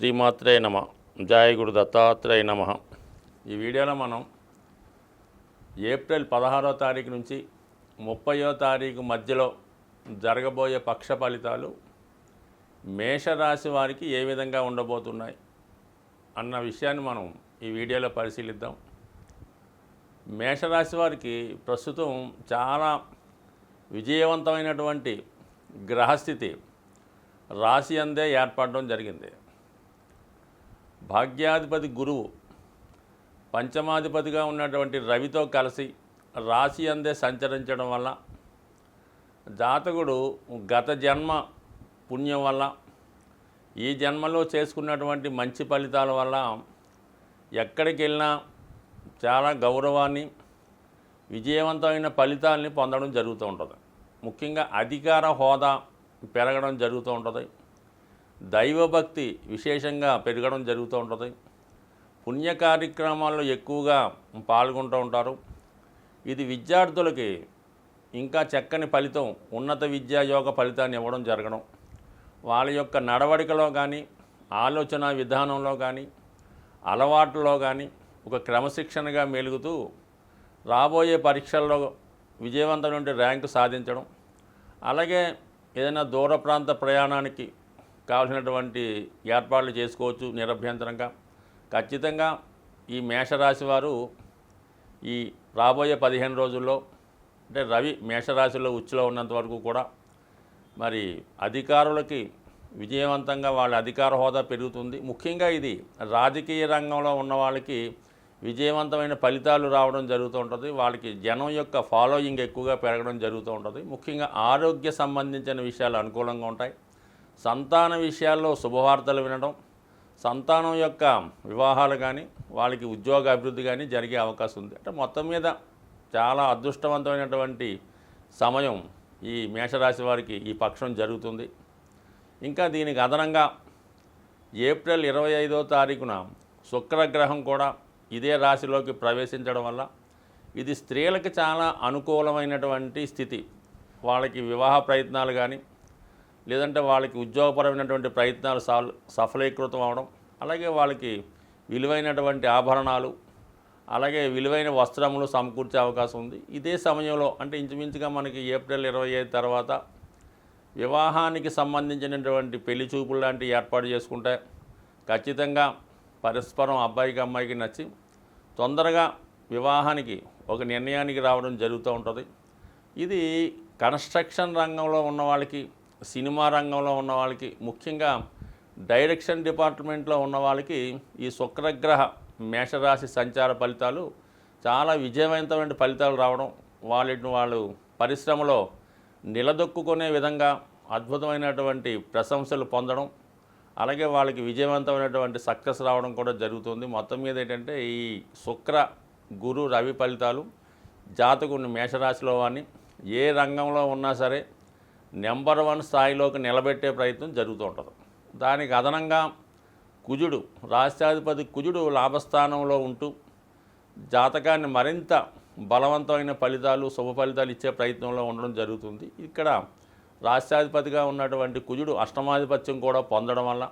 శ్రీమాత్రే నమ. జయ గురు దత్తాత్రేయ నమ. ఈ వీడియోలో మనం ఏప్రిల్ 16వ తారీఖు నుంచి 30వ తారీఖు మధ్యలో జరగబోయే పక్ష ఫలితాలు మేషరాశి వారికి ఏ విధంగా ఉండబోతున్నాయి అన్న విషయాన్ని మనం ఈ వీడియోలో పరిశీలిద్దాం. మేషరాశి వారికి ప్రస్తుతం చాలా విజయవంతమైనటువంటి గ్రహస్థితి రాశి అందే ఏర్పడడం జరిగింది. భాగ్యాధిపతి గురువు పంచమాధిపతిగా ఉన్నటువంటి రవితో కలిసి రాశి అందే సంచరించడం వల్ల జాతకుడు గత జన్మ పుణ్యం వల్ల ఈ జన్మలో చేసుకున్నటువంటి మంచి ఫలితాల వల్ల ఎక్కడికి వెళ్ళినా చాలా గౌరవాన్ని విజయవంతమైన ఫలితాలని పొందడం జరుగుతూ ఉంటుంది. ముఖ్యంగా అధికార హోదా పెరగడం జరుగుతూ ఉంటుంది. దైవభక్తి విశేషంగా పెరగడం జరుగుతూ ఉంటుంది. పుణ్య కార్యక్రమాల్లో ఎక్కువగా పాల్గొంటూ ఉంటారు. ఇది విద్యార్థులకి ఇంకా చక్కని ఫలితం, ఉన్నత విద్యా యోగ ఫలితాన్ని ఇవ్వడం జరగడం, వాళ్ళ యొక్క నడవడికలో కానీ ఆలోచన విధానంలో కానీ అలవాట్లలో కానీ ఒక క్రమశిక్షణగా మెలుగుతూ రాబోయే పరీక్షల్లో విజయవంతమైన ర్యాంకు సాధించడం, అలాగే ఏదైనా దూర ప్రాంత ప్రయాణానికి కావాల్సినటువంటి ఏర్పాట్లు చేసుకోవచ్చు నిరభ్యంతరంగా. ఖచ్చితంగా ఈ మేషరాశి వారు ఈ రాబోయే 15 రోజుల్లో, అంటే రవి మేషరాశిలో ఉచ్చులో ఉన్నంత వరకు కూడా మరి అధికారులకి విజయవంతంగా వాళ్ళ అధికార హోదా పెరుగుతుంది. ముఖ్యంగా ఇది రాజకీయ రంగంలో ఉన్న వాళ్ళకి విజయవంతమైన ఫలితాలు రావడం జరుగుతూ ఉంటుంది. వాళ్ళకి జనం యొక్క ఫాలోయింగ్ ఎక్కువగా పెరగడం జరుగుతూ ఉంటుంది. ముఖ్యంగా ఆరోగ్య సంబంధించిన విషయాలు అనుకూలంగా ఉంటాయి. సంతాన విషయాల్లో శుభవార్తలు వినడం, సంతానం యొక్క వివాహాలు కానీ వాళ్ళకి ఉద్యోగ అభివృద్ధి కానీ జరిగే అవకాశం ఉంది. అంటే మొత్తం మీద చాలా అదృష్టవంతమైనటువంటి సమయం ఈ మేషరాశి వారికి ఈ పక్షం జరుగుతుంది. ఇంకా దీనికి అదనంగా ఏప్రిల్ 25వ తారీఖున శుక్రగ్రహం కూడా ఇదే రాశిలోకి ప్రవేశించడం వల్ల ఇది స్త్రీలకు చాలా అనుకూలమైనటువంటి స్థితి. వాళ్ళకి వివాహ ప్రయత్నాలు కానీ లేదంటే వాళ్ళకి ఉద్యోగపరమైనటువంటి ప్రయత్నాలు సఫలీకృతం అవడం, అలాగే వాళ్ళకి విలువైనటువంటి ఆభరణాలు, అలాగే విలువైన వస్త్రములు సమకూర్చే అవకాశం ఉంది. ఇదే సమయంలో అంటే ఇంచుమించుగా మనకి ఏప్రిల్ 25 తర్వాత వివాహానికి సంబంధించినటువంటి పెళ్లి చూపులు లాంటివి ఏర్పాటు చేసుకుంటే ఖచ్చితంగా పరస్పరం అబ్బాయికి అమ్మాయికి నచ్చి తొందరగా వివాహానికి ఒక నిర్ణయానికి రావడం జరుగుతూ ఉంటుంది. ఇది కన్స్ట్రక్షన్ రంగంలో ఉన్న వాళ్ళకి, సినిమా రంగంలో ఉన్న వాళ్ళకి, ముఖ్యంగా డైరెక్షన్ డిపార్ట్మెంట్లో ఉన్న వాళ్ళకి ఈ శుక్రగ్రహ మేషరాశి సంచార ఫలితాలు చాలా విజయవంతమైన ఫలితాలు రావడం, వాళ్ళు పరిశ్రమలో నిలదొక్కునే విధంగా అద్భుతమైనటువంటి ప్రశంసలు పొందడం, అలాగే వాళ్ళకి విజయవంతమైనటువంటి సక్సెస్ రావడం కూడా జరుగుతుంది. మొత్తం మీద ఏంటంటే ఈ శుక్ర గురు రవి ఫలితాలు జాతకుని మేషరాశిలో వాడిని ఏ రంగంలో ఉన్నా సరే నెంబర్ 1 స్థాయిలోకి నిలబెట్టే ప్రయత్నం జరుగుతూ ఉంటుంది. దానికి అదనంగా కుజుడు, రాష్ట్రాధిపతి కుజుడు లాభస్థానంలో ఉంటూ జాతకాన్ని మరింత బలవంతమైన ఫలితాలు, శుభ ఫలితాలు ఇచ్చే ప్రయత్నంలో ఉండడం జరుగుతుంది. ఇక్కడ రాష్ట్రాధిపతిగా ఉన్నటువంటి కుజుడు అష్టమాధిపత్యం కూడా పొందడం వల్ల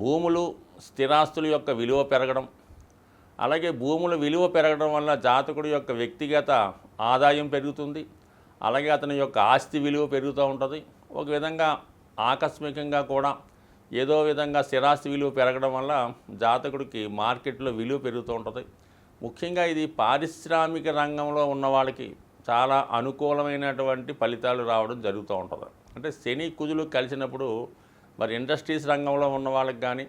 భూములు, స్థిరాస్తుల యొక్క విలువ పెరగడం, అలాగే భూముల విలువ పెరగడం వల్ల జాతకుడి యొక్క వ్యక్తిగత ఆదాయం పెరుగుతుంది. అలాగే అతని యొక్క ఆస్తి విలువ పెరుగుతూ ఉంటుంది. ఒక విధంగా ఆకస్మికంగా కూడా ఏదో విధంగా స్థిరాస్తి విలువ పెరగడం వల్ల జాతకుడికి మార్కెట్లో విలువ పెరుగుతూ ఉంటుంది. ముఖ్యంగా ఇది పారిశ్రామిక రంగంలో ఉన్న వాళ్ళకి చాలా అనుకూలమైనటువంటి ఫలితాలు రావడం జరుగుతూ ఉంటుంది. అంటే శని కుజులు కలిసినప్పుడు మరి ఇండస్ట్రీస్ రంగంలో ఉన్న వాళ్ళకి కానీ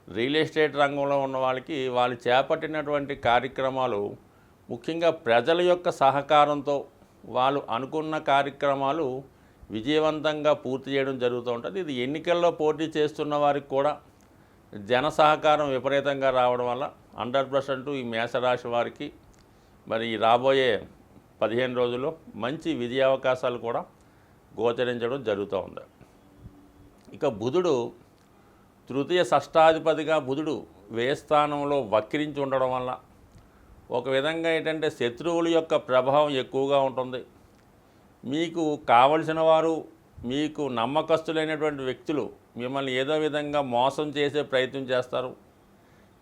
రియల్ ఎస్టేట్ రంగంలో ఉన్న వాళ్ళకి వాళ్ళు చేపట్టినటువంటి కార్యక్రమాలు ముఖ్యంగా ప్రజల యొక్క సహకారంతో వాళ్ళు అనుకున్న కార్యక్రమాలు విజయవంతంగా పూర్తి చేయడం జరుగుతూ ఉంటుంది. ఇది ఎన్నికల్లో పోటీ చేస్తున్న వారికి కూడా జన సహకారం విపరీతంగా రావడం వల్ల 100% ఈ మేషరాశి వారికి మరి రాబోయే 15 రోజుల్లో మంచి విజయావకాశాలు కూడా గోచరించడం జరుగుతూ ఉంది. ఇక బుధుడు తృతీయ షష్టాధిపతిగా బుధుడు వ్యయ స్థానంలో వక్రించి ఉండడం వల్ల ఒక విధంగా ఏంటంటే శత్రువుల యొక్క ప్రభావం ఎక్కువగా ఉంటుంది. మీకు కావలసిన వారు, మీకు నమ్మకస్తులైనటువంటి వ్యక్తులు మిమ్మల్ని ఏదో విధంగా మోసం చేసే ప్రయత్నం చేస్తారు.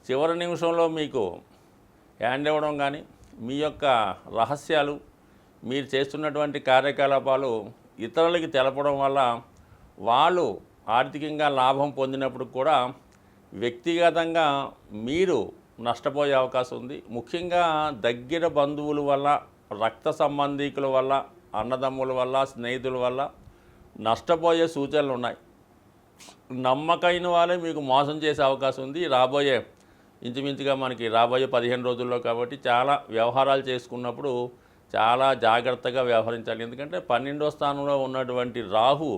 చివరి నిమిషంలో మీకు హ్యాండ్ ఇవ్వడం కానీ, మీ యొక్క రహస్యాలు, మీరు చేస్తున్నటువంటి కార్యకలాపాలు ఇతరులకి తెలపడం వల్ల వాళ్ళు ఆర్థికంగా లాభం పొందినప్పుడు కూడా వ్యక్తిగతంగా మీరు నష్టపోయే అవకాశం ఉంది. ముఖ్యంగా దగ్గర బంధువుల వల్ల, రక్త సంబంధీకుల వల్ల, అన్నదమ్ముల వల్ల, స్నేహితుల వల్ల నష్టపోయే సూచనలు ఉన్నాయి. నమ్మకైన వాళ్ళే మీకు మోసం చేసే అవకాశం ఉంది. రాబోయే ఇంచుమించుగా మనకి రాబోయే 15 రోజుల్లో కాబట్టి చాలా వ్యవహారాలు చేసుకున్నప్పుడు చాలా జాగ్రత్తగా వ్యవహరించాలి. ఎందుకంటే 12వ స్థానంలో ఉన్నటువంటి రాహు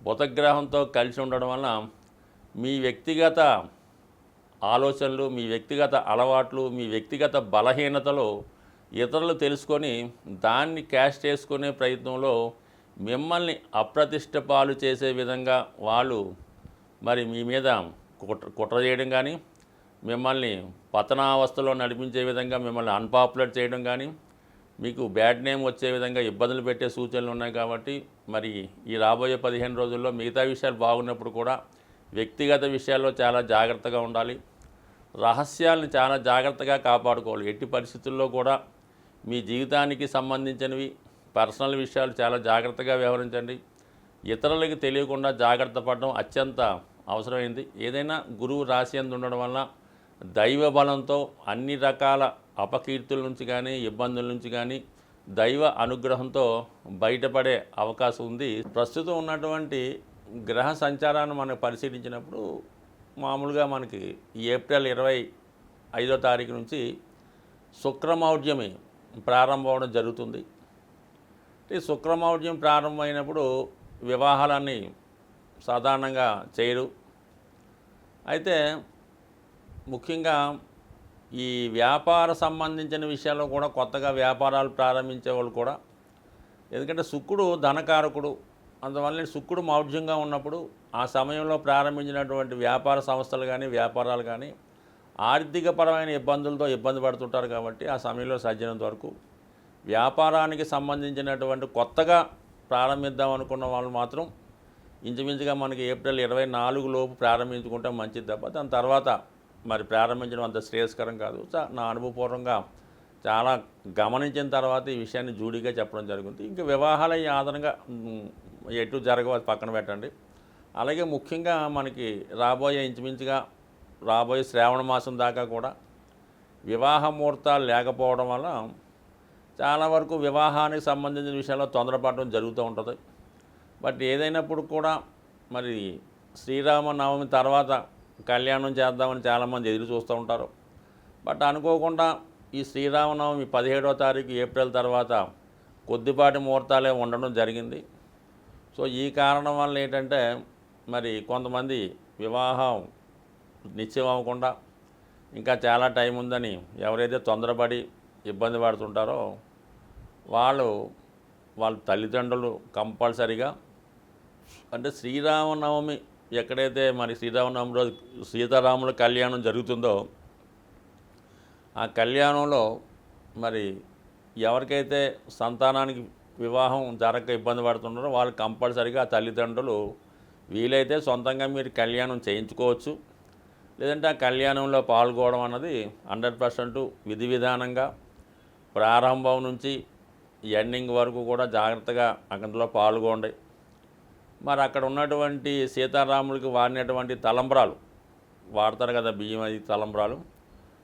బుధగ్రహంతో కలిసి ఉండడం వల్ల మీ వ్యక్తిగత ఆలోచనలు, మీ వ్యక్తిగత అలవాట్లు, మీ వ్యక్తిగత బలహీనతలు ఇతరులు తెలుసుకొని దాన్ని క్యాష్ చేసుకునే ప్రయత్నంలో మిమ్మల్ని అప్రతిష్ట పాలు చేసే విధంగా వాళ్ళు మరి మీ మీద కుట్ర చేయడం కానీ, మిమ్మల్ని పతనావస్థలో నడిపించే విధంగా మిమ్మల్ని అన్పాపులర్ చేయడం కానీ, మీకు బ్యాడ్ నేమ్ వచ్చే విధంగా ఇబ్బందులు పెట్టే సూచనలు ఉన్నాయి. కాబట్టి మరి ఈ రాబోయే 15 రోజుల్లో మిగతా విషయాలు బాగున్నప్పుడు కూడా వ్యక్తిగత విషయాల్లో చాలా జాగ్రత్తగా ఉండాలి. రహస్యాలను చాలా జాగ్రత్తగా కాపాడుకోవాలి. ఎట్టి పరిస్థితుల్లో కూడా మీ జీవితానికి సంబంధించినవి పర్సనల్ విషయాలు చాలా జాగ్రత్తగా వ్యవహరించండి. ఇతరులకి తెలియకుండా జాగ్రత్త పడడం అత్యంత అవసరమైంది. ఏదైనా గురువు రాశి అందు ఉండడం వల్ల దైవ బలంతో అన్ని రకాల అపకీర్తుల నుంచి కానీ, ఇబ్బందుల నుంచి కానీ దైవ అనుగ్రహంతో బయటపడే అవకాశం ఉంది. ప్రస్తుతం ఉన్నటువంటి గ్రహ సంచారాన్ని మనం పరిశీలించినప్పుడు మామూలుగా మనకి ఏప్రిల్ 25వ తారీఖు నుంచి శుక్రమౌఢ్యమి ప్రారంభం అవడం జరుగుతుంది. ఈ శుక్రమౌఢ్యం ప్రారంభమైనప్పుడు వివాహాలన్నీ సాధారణంగా చేయరు. అయితే ముఖ్యంగా ఈ వ్యాపార సంబంధించిన విషయాల్లో కూడా కొత్తగా వ్యాపారాలు ప్రారంభించే వాళ్ళు కూడా, ఎందుకంటే శుక్రుడు ధనకారకుడు, అందువల్ల శుక్రుడు మౌఢ్యంగా ఉన్నప్పుడు ఆ సమయంలో ప్రారంభించినటువంటి వ్యాపార సంస్థలు కానీ, వ్యాపారాలు కానీ ఆర్థికపరమైన ఇబ్బందులతో ఇబ్బంది పడుతుంటారు. కాబట్టి ఆ సమయంలో సాధ్యమైనంత వరకు వ్యాపారానికి సంబంధించినటువంటి కొత్తగా ప్రారంభిద్దాం అనుకున్న వాళ్ళు మాత్రం ఇంచుమించుగా మనకి ఏప్రిల్ 24 లోపు ప్రారంభించుకుంటే మంచిది తప్ప దాని తర్వాత మరి ప్రారంభించడం అంత శ్రేయస్కరం కాదు. నా అనుభవపూర్వకంగా చాలా గమనించిన తర్వాత ఈ విషయాన్ని జూడీగా చెప్పడం జరుగుతుంది. ఇంకా వివాహాలు ఈ ఆధారంగా ఎటు జరగవు, అది పక్కన పెట్టండి. అలాగే ముఖ్యంగా మనకి ఇంచుమించుగా రాబోయే శ్రావణ మాసం దాకా కూడా వివాహ ముహూర్తాలు లేకపోవడం వల్ల చాలా వరకు వివాహానికి సంబంధించిన విషయాల్లో తొందరపడడం జరుగుతూ ఉంటుంది. బట్ ఏదైనప్పుడు కూడా మరి శ్రీరామనవమి తర్వాత కళ్యాణం చేద్దామని చాలామంది ఎదురు చూస్తూ ఉంటారు. బట్ అనుకోకుండా ఈ శ్రీరామనవమి 17వ తారీఖు ఏప్రిల్ తర్వాత కొద్దిపాటి ముహూర్తాలే ఉండడం జరిగింది. సో ఈ కారణం వల్ల ఏంటంటే మరి కొంతమంది వివాహం నిశ్చయం అవ్వకుండా ఇంకా చాలా టైం ఉందని ఎవరైతే తొందరపడి ఇబ్బంది పడుతుంటారో వాళ్ళ తల్లిదండ్రులు కంపల్సరిగా, అంటే శ్రీరామనవమి ఎక్కడైతే మరి శ్రీరామనవమి రోజు సీతారాముల కళ్యాణం జరుగుతుందో ఆ కళ్యాణంలో మరి ఎవరికైతే సంతానానికి వివాహం జరగక ఇబ్బంది పడుతున్నారో వాళ్ళు కంపల్సరిగా ఆ తల్లిదండ్రులు వీలైతే సొంతంగా మీరు కళ్యాణం చేయించుకోవచ్చు. లేదంటే ఆ కళ్యాణంలో పాల్గొనడం అన్నది 100% విధి విధానంగా ప్రారంభం నుంచి ఎండింగ్ వరకు కూడా జాగ్రత్తగా అందులో పాల్గొండి. మరి అక్కడ ఉన్నటువంటి సీతారాములకి వాడినటువంటి తలంబ్రాలు వాడతారు కదా, బియ్యం అది తలంబ్రాలు,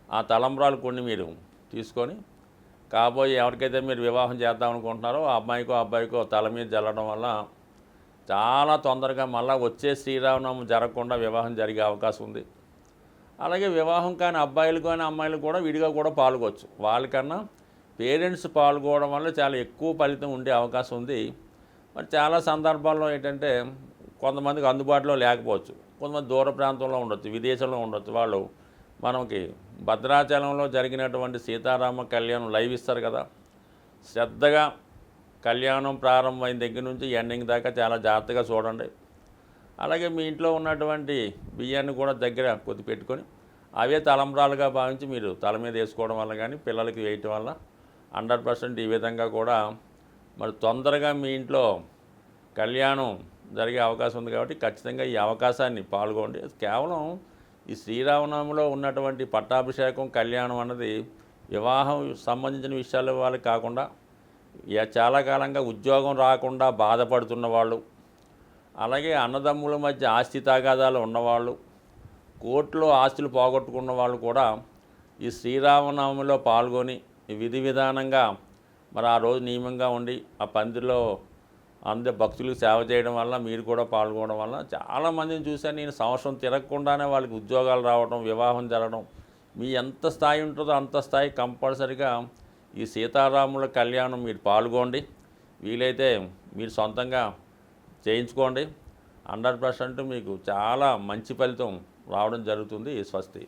ఆ తలంబ్రాలు కొన్ని మీరు తీసుకొని కాబోయే ఎవరికైతే మీరు వివాహం చేద్దాం అనుకుంటున్నారో ఆ అబ్బాయికో తల మీద జల్లడం వల్ల చాలా తొందరగా మళ్ళీ వచ్చే శ్రీరామనవమి జరగకుండా వివాహం జరిగే అవకాశం ఉంది. అలాగే వివాహం కాని అబ్బాయిలు కానీ అమ్మాయిలు కూడా విడిగా కూడా పాల్గొచ్చు. వాళ్ళకన్నా పేరెంట్స్ పాల్గొనడం వల్ల చాలా ఎక్కువ ఫలితం ఉండే అవకాశం ఉంది. మరి చాలా సందర్భాల్లో ఏంటంటే కొంతమందికి అందుబాటులో లేకపోవచ్చు, కొంతమంది దూర ప్రాంతంలో ఉండొచ్చు, విదేశంలో ఉండొచ్చు. వాళ్ళు మనకి భద్రాచలంలో జరిగినటువంటి సీతారామ కళ్యాణం లైవ్ ఇస్తారు కదా, శ్రద్ధగా కళ్యాణం ప్రారంభమైన దగ్గర నుంచి ఎండింగ్ దాకా చాలా జాగ్రత్తగా చూడండి. అలాగే మీ ఇంట్లో ఉన్నటువంటి బియ్యాన్ని కూడా దగ్గర కొద్ది పెట్టుకొని అవే తలంబ్రాలుగా భావించి మీరు తల మీద వేసుకోవడం వల్ల కానీ పిల్లలకి వేయటం వల్ల 100% ఈ విధంగా కూడా మరి తొందరగా మీ ఇంట్లో కళ్యాణం జరిగే అవకాశం ఉంది కాబట్టి ఖచ్చితంగా ఈ అవకాశాన్ని పాల్గొండి. కేవలం ఈ శ్రీరామనవమిలో ఉన్నటువంటి పట్టాభిషేకం, కళ్యాణం అన్నది వివాహం సంబంధించిన విషయాల వాళ్ళకి కాకుండా చాలా కాలంగా ఉద్యోగం రాకుండా బాధపడుతున్న వాళ్ళు, అలాగే అన్నదమ్ముల మధ్య ఆస్తి తగాదాలు ఉన్నవాళ్ళు, కోర్టులో ఆస్తులు పోగొట్టుకున్న వాళ్ళు కూడా ఈ శ్రీరామనవమిలో పాల్గొని విధి విధానంగా మరి ఆ రోజు నియమంగా ఉండి ఆ పందిరిలో అందరు భక్తులకు సేవ చేయడం వల్ల మీరు కూడా పాల్గొనడం వల్ల చాలామందిని చూశాను నేను. సంవత్సరం తిరగకుండానే వాళ్ళకి ఉద్యోగాలు రావడం, వివాహం జరగడం. మీ ఎంత స్థాయి ఉంటుందో అంత స్థాయి కంపల్సరిగా ఈ సీతారాముల కళ్యాణం మీరు పాల్గొండి. వీలైతే మీరు సొంతంగా చేయించుకోండి. 100% మీకు చాలా మంచి ఫలితం రావడం జరుగుతుంది. స్వస్తి.